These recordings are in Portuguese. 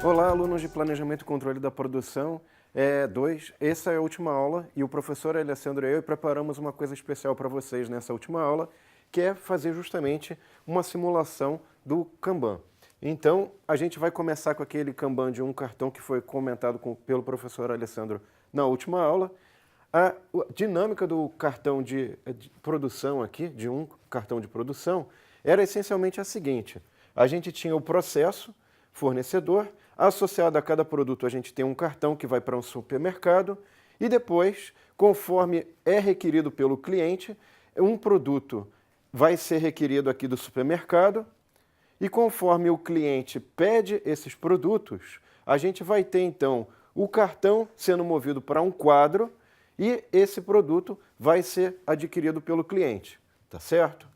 Olá, alunos de Planejamento e Controle da Produção 2. Essa é a última aula e o professor Alessandro e eu preparamos uma coisa especial para vocês nessa última aula, que é fazer justamente uma simulação do Kanban. Então, a gente vai começar com aquele Kanban de um cartão que foi comentado pelo professor Alessandro na última aula. A dinâmica do cartão de produção aqui, de um cartão de produção, era essencialmente a seguinte: a gente tinha o processo, fornecedor, associado a cada produto a gente tem um cartão que vai para um supermercado e depois, conforme é requerido pelo cliente, um produto vai ser requerido aqui do supermercado e conforme o cliente pede esses produtos, a gente vai ter então o cartão sendo movido para um quadro e esse produto vai ser adquirido pelo cliente, tá certo?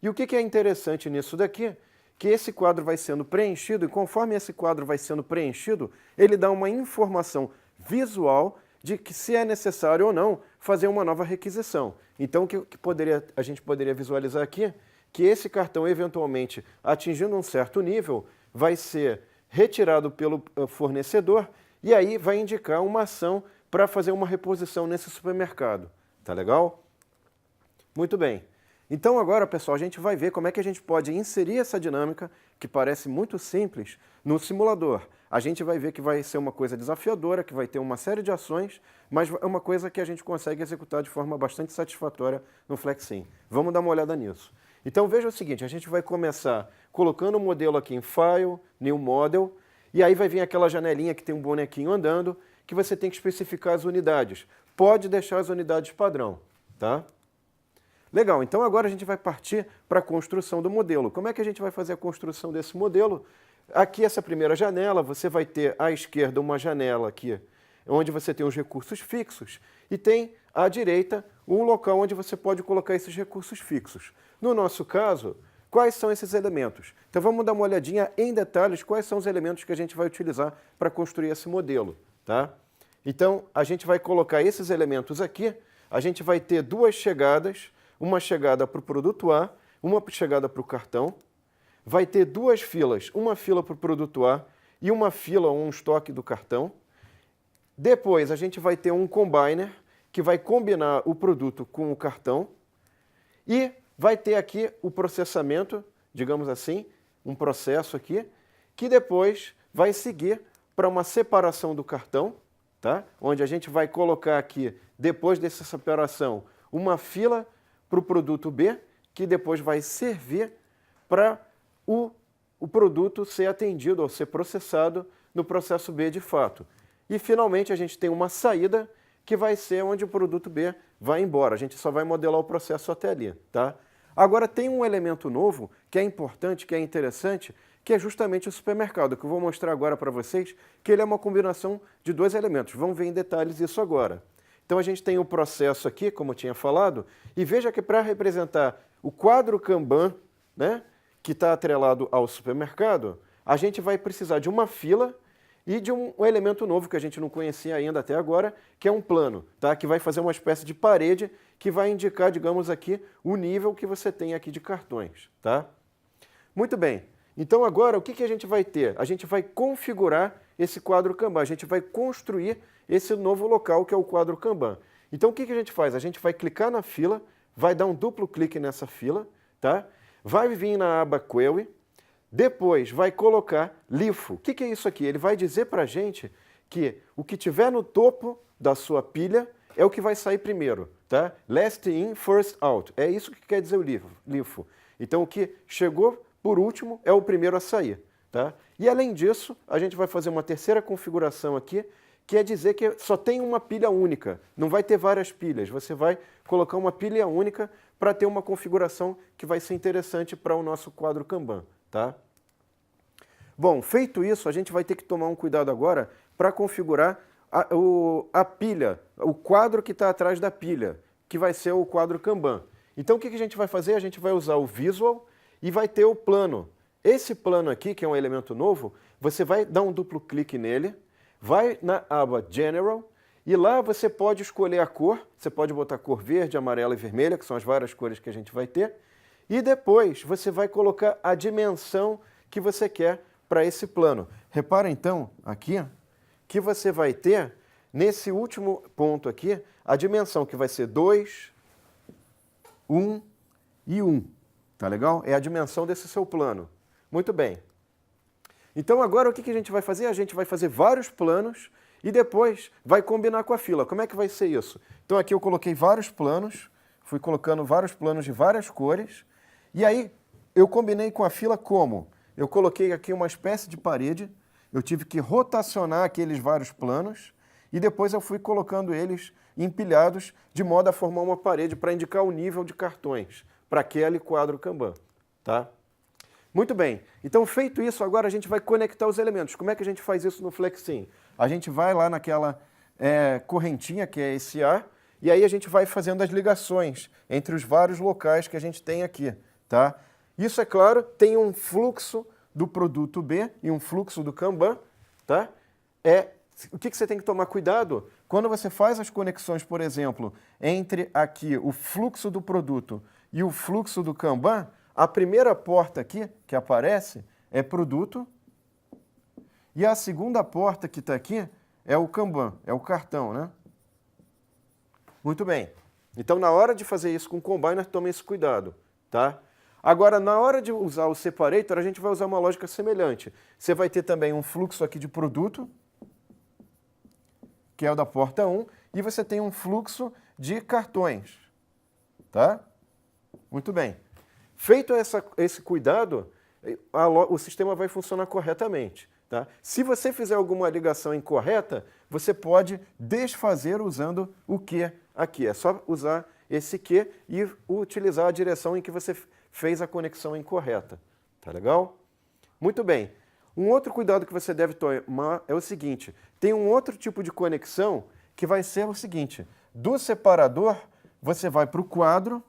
E o que é interessante nisso daqui? Que esse quadro vai sendo preenchido e conforme esse quadro vai sendo preenchido, ele dá uma informação visual de que se é necessário ou não fazer uma nova requisição. Então, o que a gente poderia visualizar aqui? Que esse cartão, eventualmente, atingindo um certo nível, vai ser retirado pelo fornecedor e aí vai indicar uma ação para fazer uma reposição nesse supermercado. Tá legal? Muito bem. Então agora, pessoal, a gente vai ver como é que a gente pode inserir essa dinâmica, que parece muito simples, no simulador. A gente vai ver que vai ser uma coisa desafiadora, que vai ter uma série de ações, mas é uma coisa que a gente consegue executar de forma bastante satisfatória no FlexSim. Vamos dar uma olhada nisso. Então veja o seguinte, a gente vai começar colocando o modelo aqui em File, New Model, e aí vai vir aquela janelinha que tem um bonequinho andando, que você tem que especificar as unidades. Pode deixar as unidades padrão, tá? Legal, então agora a gente vai partir para a construção do modelo. Como é que a gente vai fazer a construção desse modelo? Aqui, essa primeira janela, você vai ter à esquerda uma janela aqui, onde você tem os recursos fixos, e tem à direita um local onde você pode colocar esses recursos fixos. No nosso caso, quais são esses elementos? Então vamos dar uma olhadinha em detalhes quais são os elementos que a gente vai utilizar para construir esse modelo, tá? Então, a gente vai colocar esses elementos aqui, a gente vai ter duas chegadas, uma chegada para o produto A, uma chegada para o cartão, vai ter duas filas, uma fila para o produto A e uma fila ou um estoque do cartão. Depois a gente vai ter um combiner que vai combinar o produto com o cartão e vai ter aqui o processamento, digamos assim, um processo aqui, que depois vai seguir para uma separação do cartão, tá? Onde a gente vai colocar aqui, depois dessa separação, uma fila para o produto B, que depois vai servir para o produto ser atendido ou ser processado no processo B de fato. E, finalmente, a gente tem uma saída que vai ser onde o produto B vai embora. A gente só vai modelar o processo até ali, tá? Agora, tem um elemento novo que é importante, que é interessante, que é justamente o supermercado, que eu vou mostrar agora para vocês, que ele é uma combinação de dois elementos. Vamos ver em detalhes isso agora. Então a gente tem o processo aqui, como eu tinha falado, e veja que para representar o quadro Kanban, né, que está atrelado ao supermercado, a gente vai precisar de uma fila e de um elemento novo que a gente não conhecia ainda até agora, que é um plano, tá, que vai fazer uma espécie de parede que vai indicar, digamos aqui, o nível que você tem aqui de cartões. Tá? Muito bem. Então agora o que a gente vai ter? A gente vai configurar esse quadro Kanban, a gente vai construir esse novo local que é o quadro Kanban. Então o que a gente faz? A gente vai clicar na fila, vai dar um duplo clique nessa fila, tá? Vai vir na aba Query, depois vai colocar LIFO. O que é isso aqui? Ele vai dizer para a gente que o que tiver no topo da sua pilha é o que vai sair primeiro, tá? Last in, first out. É isso que quer dizer o LIFO. Então o que chegou por último é o primeiro a sair, tá? E além disso, a gente vai fazer uma terceira configuração aqui, que é dizer que só tem uma pilha única, não vai ter várias pilhas, você vai colocar uma pilha única para ter uma configuração que vai ser interessante para o nosso quadro Kanban, tá? Bom, feito isso, a gente vai ter que tomar um cuidado agora para configurar a pilha, o quadro que está atrás da pilha, que vai ser o quadro Kanban. Então o que a gente vai fazer? A gente vai usar o Visual e vai ter o plano. Esse plano aqui, que é um elemento novo, você vai dar um duplo clique nele, vai na aba General e lá você pode escolher a cor, você pode botar cor verde, amarela e vermelha, que são as várias cores que a gente vai ter, e depois você vai colocar a dimensão que você quer para esse plano. Repara então aqui que você vai ter, nesse último ponto aqui, a dimensão que vai ser 2, 1 e 1. Tá legal? É a dimensão desse seu plano. Muito bem. Então agora o que a gente vai fazer? A gente vai fazer vários planos e depois vai combinar com a fila. Como é que vai ser isso? Então aqui eu coloquei vários planos, fui colocando vários planos de várias cores, e aí eu combinei com a fila como? Eu coloquei aqui uma espécie de parede, eu tive que rotacionar aqueles vários planos, e depois eu fui colocando eles empilhados de modo a formar uma parede para indicar o nível de cartões para aquele quadro Kanban, tá? Muito bem, então feito isso, agora a gente vai conectar os elementos. Como é que a gente faz isso no Flexim? A gente vai lá naquela correntinha que é esse A, e aí a gente vai fazendo as ligações entre os vários locais que a gente tem aqui, tá? Isso, é claro, tem um fluxo do produto B e um fluxo do Kanban, tá? O que você tem que tomar cuidado? Quando você faz as conexões, por exemplo, entre aqui o fluxo do produto e o fluxo do Kanban, a primeira porta aqui que aparece é produto e a segunda porta que está aqui é o Kanban, é o cartão, né? Muito bem. Então, na hora de fazer isso com o Combiner, tome esse cuidado, tá? Agora, na hora de usar o separator, a gente vai usar uma lógica semelhante. Você vai ter também um fluxo aqui de produto, que é o da porta 1, e você tem um fluxo de cartões, tá? Muito bem. Feito esse cuidado, o sistema vai funcionar corretamente, tá? Se você fizer alguma ligação incorreta, você pode desfazer usando o Q aqui. É só usar esse Q e utilizar a direção em que você fez a conexão incorreta. Tá legal? Muito bem. Um outro cuidado que você deve tomar é o seguinte: tem um outro tipo de conexão que vai ser o seguinte: do separador você vai para o quadro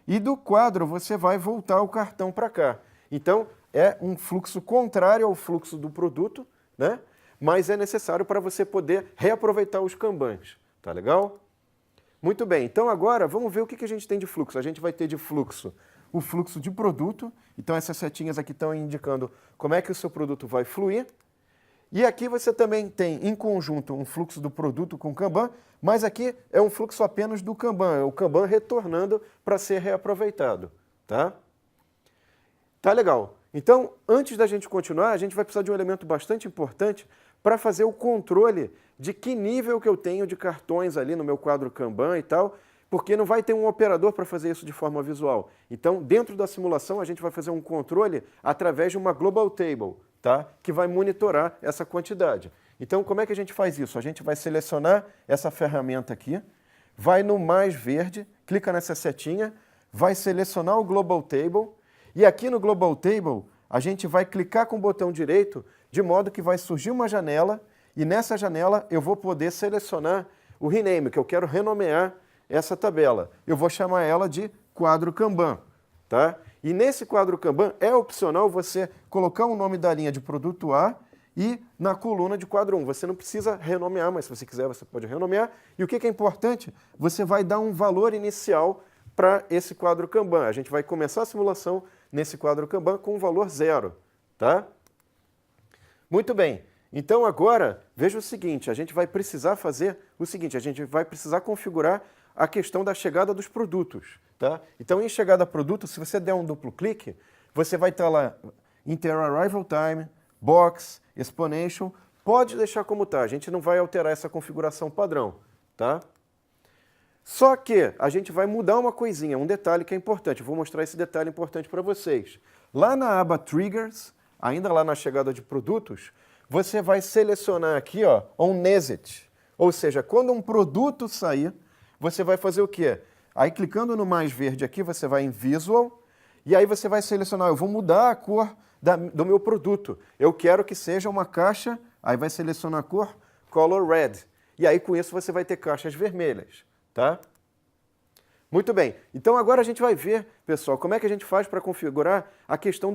e do quadro você vai voltar o cartão para cá. Então, é um fluxo contrário ao fluxo do produto, né? Mas é necessário para você poder reaproveitar os Kanbans. Tá legal? Muito bem. Então, agora, vamos ver o que a gente tem de fluxo. A gente vai ter de fluxo o fluxo de produto. Então, essas setinhas aqui estão indicando como é que o seu produto vai fluir. E aqui você também tem, em conjunto, um fluxo do produto com o Kanban, mas aqui é um fluxo apenas do Kanban, é o Kanban retornando para ser reaproveitado, tá? Tá legal. Então, antes da gente continuar, a gente vai precisar de um elemento bastante importante para fazer o controle de que nível que eu tenho de cartões ali no meu quadro Kanban e tal, porque não vai ter um operador para fazer isso de forma visual. Então, dentro da simulação, a gente vai fazer um controle através de uma Global Table, tá? Que vai monitorar essa quantidade. Então, como é que a gente faz isso? A gente vai selecionar essa ferramenta aqui, vai no mais verde, clica nessa setinha, vai selecionar o Global Table, e aqui no Global Table, a gente vai clicar com o botão direito, de modo que vai surgir uma janela, e nessa janela eu vou poder selecionar o rename, que eu quero renomear essa tabela. Eu vou chamar ela de quadro Kanban, tá? E nesse quadro Kanban é opcional você colocar o nome da linha de produto A e na coluna de quadro 1. Você não precisa renomear, mas se você quiser você pode renomear. E o que é importante? Você vai dar um valor inicial para esse quadro Kanban. A gente vai começar a simulação nesse quadro Kanban com um valor 0, tá? Muito bem. Então agora, veja o seguinte, a gente vai precisar fazer o seguinte, a gente vai precisar configurar a questão da chegada dos produtos, tá? Então, em chegada a produto, se você der um duplo clique, você vai estar lá Inter Arrival Time, Box, Exponential, pode deixar como está, a gente não vai alterar essa configuração padrão, tá? Só que a gente vai mudar uma coisinha, um detalhe que é importante, eu vou mostrar esse detalhe importante para vocês. Lá na aba Triggers, ainda lá na chegada de produtos, você vai selecionar aqui, ó, On Exit, ou seja, quando um produto sair, você vai fazer o quê? Aí, clicando no mais verde aqui, você vai em Visual, e aí você vai selecionar, eu vou mudar a cor do meu produto. Eu quero que seja uma caixa, aí vai selecionar a cor Color Red. E aí, com isso, você vai ter caixas vermelhas, tá? Muito bem. Então, agora a gente vai ver, pessoal, como é que a gente faz para configurar a questão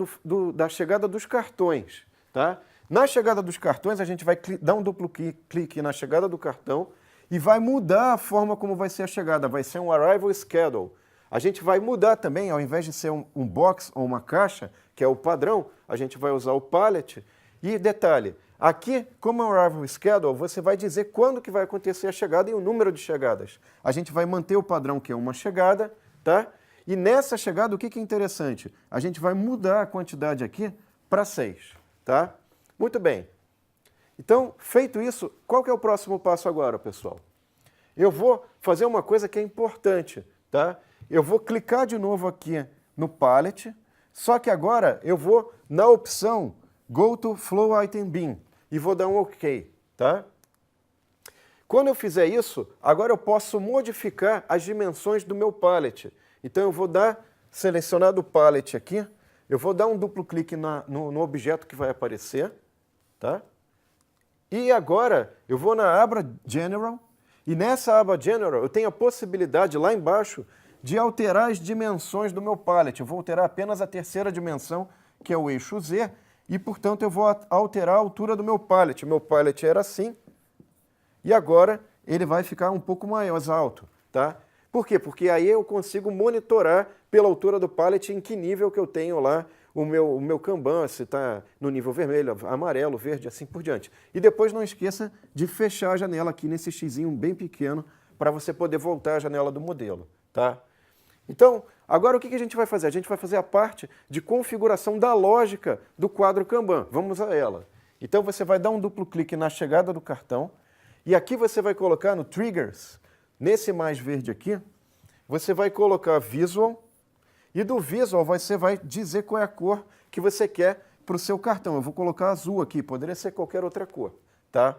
da chegada dos cartões, tá? Na chegada dos cartões, a gente vai dar um duplo clique na chegada do cartão, e vai mudar a forma como vai ser a chegada, vai ser um Arrival Schedule. A gente vai mudar também, ao invés de ser um box ou uma caixa, que é o padrão, a gente vai usar o pallet, E detalhe, aqui, como é um Arrival Schedule, você vai dizer quando que vai acontecer a chegada e o número de chegadas. A gente vai manter o padrão que é uma chegada, tá? E nessa chegada, o que é interessante? A gente vai mudar a quantidade aqui para 6, tá? Muito bem. Então, feito isso, qual que é o próximo passo agora, pessoal? Eu vou fazer uma coisa que é importante, tá? Eu vou clicar de novo aqui no palette, só que agora eu vou na opção Go to Flow Item Bin e vou dar um OK, tá? Quando eu fizer isso, agora eu posso modificar as dimensões do meu palette. Então eu vou selecionar do palette aqui, eu vou dar um duplo clique no objeto que vai aparecer, tá? E agora eu vou na aba General, e nessa aba General eu tenho a possibilidade lá embaixo de alterar as dimensões do meu palette. Eu vou alterar apenas a terceira dimensão, que é o eixo Z, e portanto eu vou alterar a altura do meu palette. O meu palette era assim, e agora ele vai ficar um pouco mais alto, tá? Por quê? Porque aí eu consigo monitorar pela altura do pallet em que nível que eu tenho lá o meu Kanban, se está no nível vermelho, amarelo, verde, assim por diante. E depois não esqueça de fechar a janela aqui nesse xizinho bem pequeno para você poder voltar à janela do modelo, tá? Então, agora o que a gente vai fazer? A gente vai fazer a parte de configuração da lógica do quadro Kanban. Vamos a ela. Então você vai dar um duplo clique na chegada do cartão e aqui você vai colocar no Triggers, nesse mais verde aqui, você vai colocar Visual, e do Visual você vai dizer qual é a cor que você quer para o seu cartão. Eu vou colocar azul aqui, poderia ser qualquer outra cor, tá?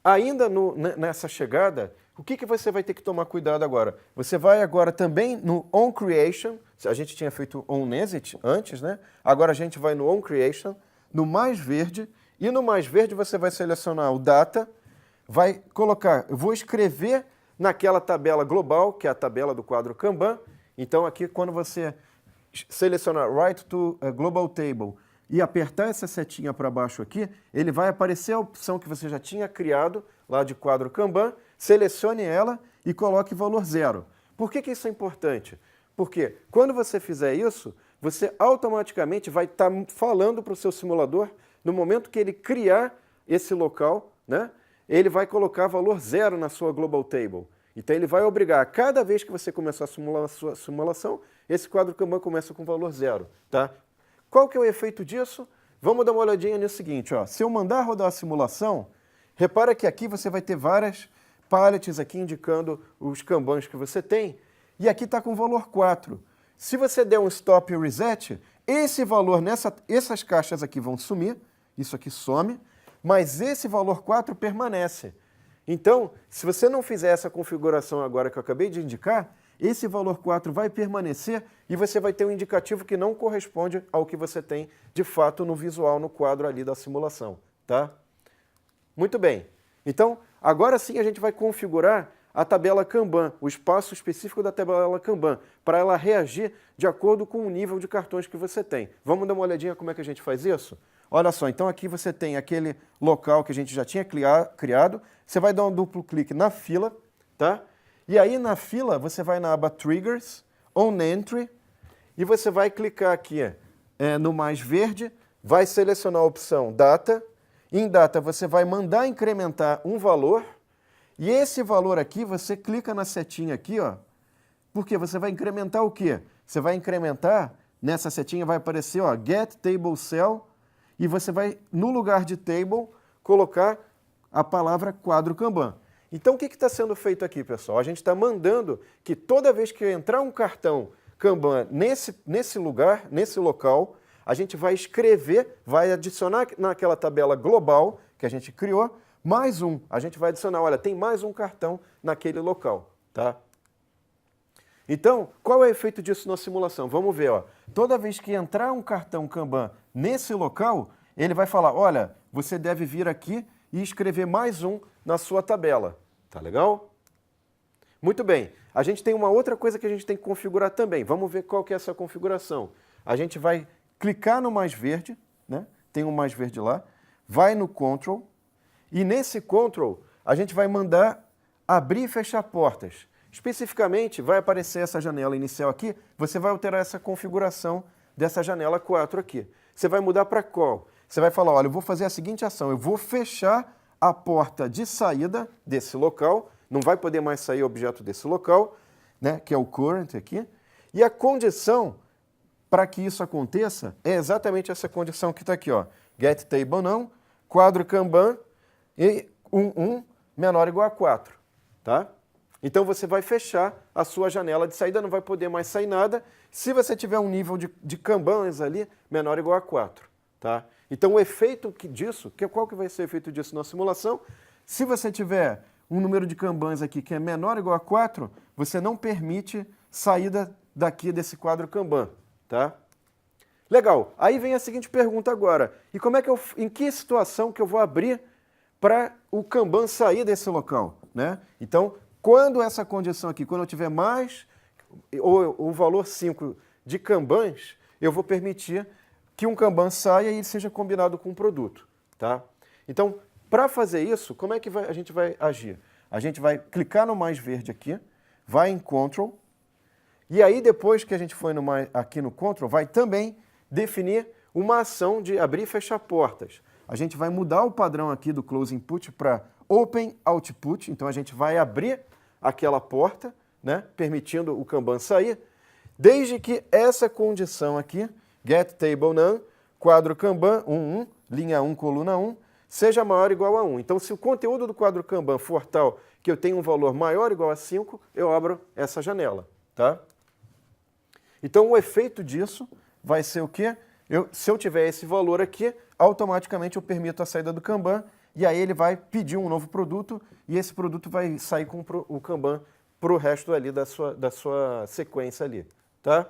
Ainda nessa chegada, o que você vai ter que tomar cuidado agora? Você vai agora também no On Creation, a gente tinha feito On Exit antes, né? Agora a gente vai no On Creation, no mais verde, e no mais verde você vai selecionar o Data, vai colocar, eu vou escrever naquela tabela global, que é a tabela do quadro Kanban. Então aqui quando você selecionar Write to Global Table e apertar essa setinha para baixo aqui, ele vai aparecer a opção que você já tinha criado lá de quadro Kanban, selecione ela e coloque valor 0. Por que isso é importante? Porque quando você fizer isso, você automaticamente vai estar falando para o seu simulador, no momento que ele criar esse local, né? Ele vai colocar valor 0 na sua Global Table. Então ele vai obrigar, a cada vez que você começar a sua simulação, esse quadro Kanban começa com valor 0. Tá? Qual que é o efeito disso? Vamos dar uma olhadinha no seguinte. Ó. Se eu mandar rodar a simulação, repara que aqui você vai ter várias palettes aqui indicando os Kanbans que você tem, e aqui está com valor 4. Se você der um Stop e Reset, esse valor, essas caixas aqui vão sumir, isso aqui some, mas esse valor 4 permanece. Então, se você não fizer essa configuração agora que eu acabei de indicar, esse valor 4 vai permanecer e você vai ter um indicativo que não corresponde ao que você tem de fato no visual, no quadro ali da simulação. Tá? Muito bem. Então, agora sim a gente vai configurar a tabela Kanban, o espaço específico da tabela Kanban, para ela reagir de acordo com o nível de cartões que você tem. Vamos dar uma olhadinha como é que a gente faz isso? Olha só, então aqui você tem aquele local que a gente já tinha criado, você vai dar um duplo clique na fila, tá? E aí na fila você vai na aba Triggers, On Entry, e você vai clicar aqui no mais verde, vai selecionar a opção Data, em Data você vai mandar incrementar um valor, e esse valor aqui você clica na setinha aqui, ó, porque você vai incrementar o quê? Você vai incrementar, nessa setinha vai aparecer, ó, Get Table Cell, e você vai, no lugar de table, colocar a palavra quadro Kanban. Então, o que está sendo feito aqui, pessoal? A gente está mandando que toda vez que entrar um cartão Kanban nesse lugar, nesse local, a gente vai escrever, vai adicionar naquela tabela global que a gente criou, mais um. A gente vai adicionar, olha, tem mais um cartão naquele local, tá? Então, qual é o efeito disso na simulação? Vamos ver, ó. Toda vez que entrar um cartão Kanban nesse local, ele vai falar, olha, você deve vir aqui e escrever mais um na sua tabela. Tá legal? Muito bem. A gente tem uma outra coisa que a gente tem que configurar também. Vamos ver qual que é essa configuração. A gente vai clicar no mais verde, né? Tem um mais verde lá, vai no Control, e nesse Control a gente vai mandar abrir e fechar portas. Especificamente, vai aparecer essa janela inicial aqui, você vai alterar essa configuração dessa janela 4 aqui. você vai mudar para qual? Você vai falar, olha, eu vou fazer a seguinte ação, eu vou fechar a porta de saída desse local, não vai poder mais sair objeto desse local, né, que é o current aqui, e a condição para que isso aconteça é exatamente essa condição que está aqui, ó, get table não, quadro Kanban e 1 menor ou igual a 4, tá? Então você vai fechar a sua janela de saída, não vai poder mais sair nada, se você tiver um nível de Kanbans ali menor ou igual a 4, tá? Então o efeito disso, qual que vai ser o efeito disso na simulação? Se você tiver um número de Kanbans aqui que é menor ou igual a 4, você não permite saída daqui desse quadro Kanban, tá? Legal, aí vem a seguinte pergunta agora, e como é que em que situação que eu vou abrir para o Kanban sair desse local, né? Então, quando essa condição aqui, quando eu tiver mais ou o valor 5 de Kanbans, eu vou permitir que um Kanban saia e seja combinado com um produto, tá? Então, para fazer isso, como é que a gente vai agir? A gente vai clicar no mais verde aqui, vai em Control, e aí depois que a gente foi aqui no Control, vai também definir uma ação de abrir e fechar portas. A gente vai mudar o padrão aqui do Close Input para Open Output, então a gente vai abrir aquela porta, né, permitindo o Kanban sair, desde que essa condição aqui, Get Table None, quadro Kanban 1, linha 1, coluna 1, seja maior ou igual a 1. Então, se o conteúdo do quadro Kanban for tal que eu tenho um valor maior ou igual a 5, eu abro essa janela, tá? Então, o efeito disso vai ser o quê? Se eu tiver esse valor aqui, automaticamente eu permito a saída do Kanban, e aí ele vai pedir um novo produto, e esse produto vai sair com o Kanban para o resto ali da sua sequência ali, tá?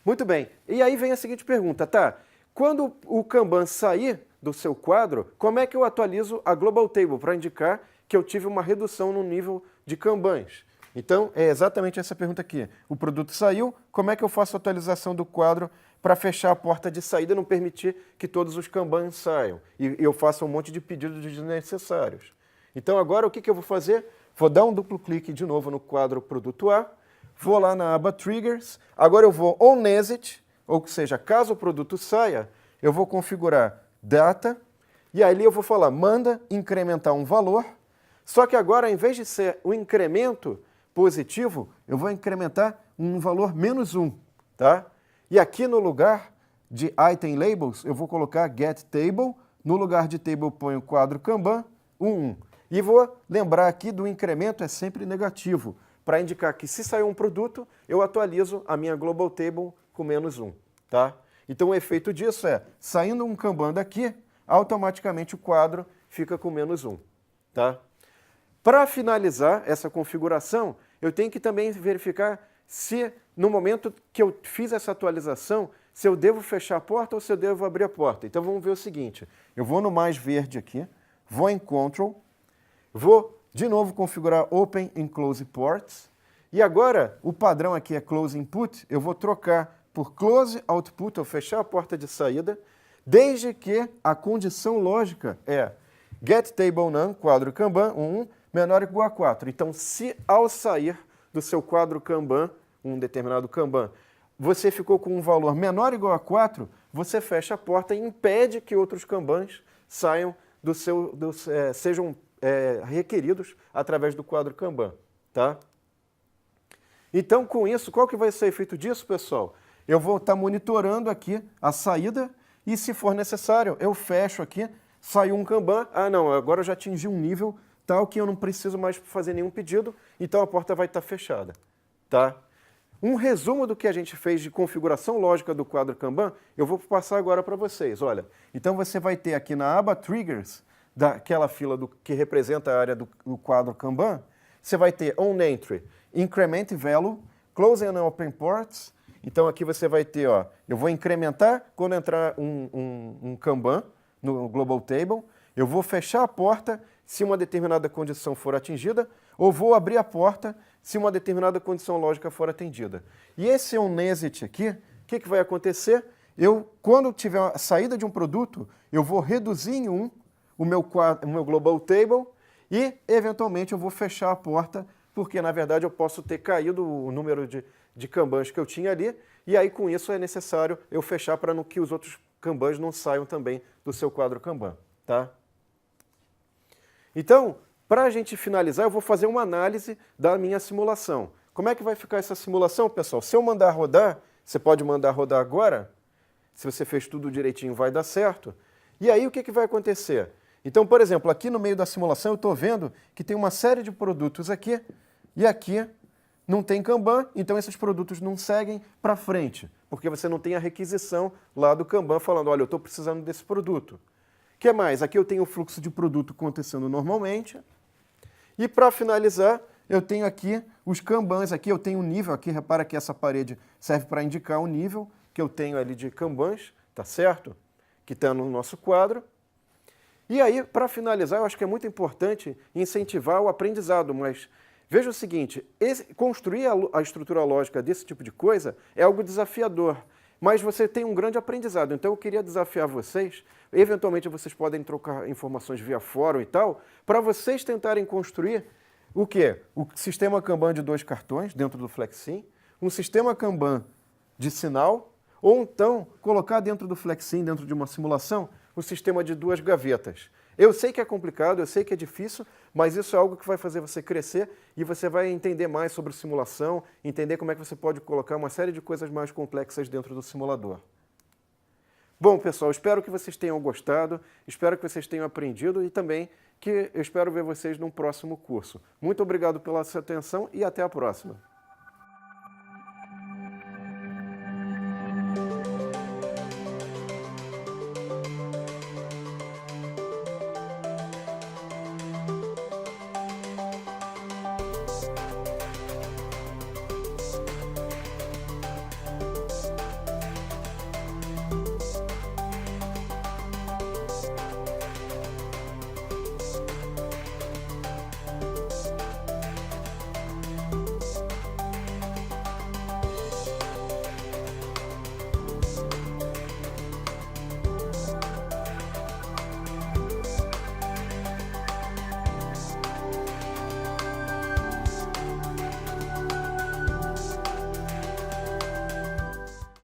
Muito bem, e aí vem a seguinte pergunta, tá? Quando o Kanban sair do seu quadro, como é que eu atualizo a Global Table para indicar que eu tive uma redução no nível de Kanbans? Então, é exatamente essa pergunta aqui. O produto saiu, como é que eu faço a atualização do quadro para fechar a porta de saída e não permitir que todos os Kanbans saiam? E eu faço um monte de pedidos desnecessários. Então, agora o que eu vou fazer? Vou dar um duplo clique de novo no quadro Produto A, vou lá na aba Triggers, agora eu vou on exit, ou seja, caso o produto saia, eu vou configurar Data, e ali eu vou falar, manda incrementar um valor, só que agora, ao invés de ser o incremento positivo, eu vou incrementar um valor -1, tá? E aqui no lugar de Item Labels, eu vou colocar Get Table, no lugar de Table eu ponho o quadro Kanban, 1. E vou lembrar aqui do incremento é sempre negativo, para indicar que se sair um produto, eu atualizo a minha Global Table com -1, tá? Então o efeito disso é, saindo um Kanban daqui, automaticamente o quadro fica com -1, tá? Para finalizar essa configuração, eu tenho que também verificar se, no momento que eu fiz essa atualização, se eu devo fechar a porta ou se eu devo abrir a porta. Então vamos ver o seguinte, eu vou no mais verde aqui, vou em Control, vou de novo configurar Open and Close Ports, e agora o padrão aqui é Close Input, eu vou trocar por Close Output, ou fechar a porta de saída, desde que a condição lógica é Get Table None, quadro Kanban, 1, menor ou igual a 4. Então, se ao sair do seu quadro Kanban, um determinado Kanban, você ficou com um valor menor ou igual a 4, você fecha a porta e impede que outros Kanbans saiam sejam requeridos através do quadro Kanban, tá? Então, com isso, qual que vai ser o efeito disso, pessoal? Eu vou estar monitorando aqui a saída e, se for necessário, eu fecho aqui, saiu um Kanban, não, agora eu já atingi um nível tal que eu não preciso mais fazer nenhum pedido, então a porta vai estar fechada, tá? Um resumo do que a gente fez de configuração lógica do quadro Kanban, eu vou passar agora para vocês, olha. Então você vai ter aqui na aba Triggers, daquela fila que representa a área do quadro Kanban, você vai ter On Entry, Increment Value, Close and Open Ports. Então aqui você vai ter, ó, eu vou incrementar quando entrar um Kanban no Global Table, eu vou fechar a porta se uma determinada condição for atingida, ou vou abrir a porta se uma determinada condição lógica for atendida. E esse on exit aqui, o que vai acontecer? Quando tiver a saída de um produto, eu vou reduzir em 1 o meu Global Table e, eventualmente, eu vou fechar a porta, porque, na verdade, eu posso ter caído o número de Kanbans que eu tinha ali, e aí, com isso, é necessário eu fechar para que os outros Kanbans não saiam também do seu quadro Kanban, tá? Então, para a gente finalizar, eu vou fazer uma análise da minha simulação. Como é que vai ficar essa simulação, pessoal? Se eu mandar rodar, você pode mandar rodar agora, se você fez tudo direitinho vai dar certo. E aí o que vai acontecer? Então, por exemplo, aqui no meio da simulação eu estou vendo que tem uma série de produtos aqui, e aqui não tem Kanban, então esses produtos não seguem para frente, porque você não tem a requisição lá do Kanban falando, olha, eu estou precisando desse produto. O que mais? Aqui eu tenho o fluxo de produto acontecendo normalmente. E para finalizar, eu tenho aqui os Kanbans, aqui eu tenho o nível, aqui repara que essa parede serve para indicar o nível que eu tenho ali de Kanbans, tá certo? Que está no nosso quadro. E aí, para finalizar, eu acho que é muito importante incentivar o aprendizado, mas veja o seguinte, construir a estrutura lógica desse tipo de coisa é algo desafiador, mas você tem um grande aprendizado. Então eu queria desafiar vocês, eventualmente vocês podem trocar informações via fórum e tal, para vocês tentarem construir o quê? O sistema Kanban de 2 cartões dentro do Flexim, um sistema Kanban de sinal, ou então colocar dentro do Flexim, dentro de uma simulação, o sistema de 2 gavetas. Eu sei que é complicado, eu sei que é difícil, mas isso é algo que vai fazer você crescer e você vai entender mais sobre simulação, entender como é que você pode colocar uma série de coisas mais complexas dentro do simulador. Bom, pessoal, espero que vocês tenham gostado, espero que vocês tenham aprendido e também que eu espero ver vocês num próximo curso. Muito obrigado pela sua atenção e até a próxima.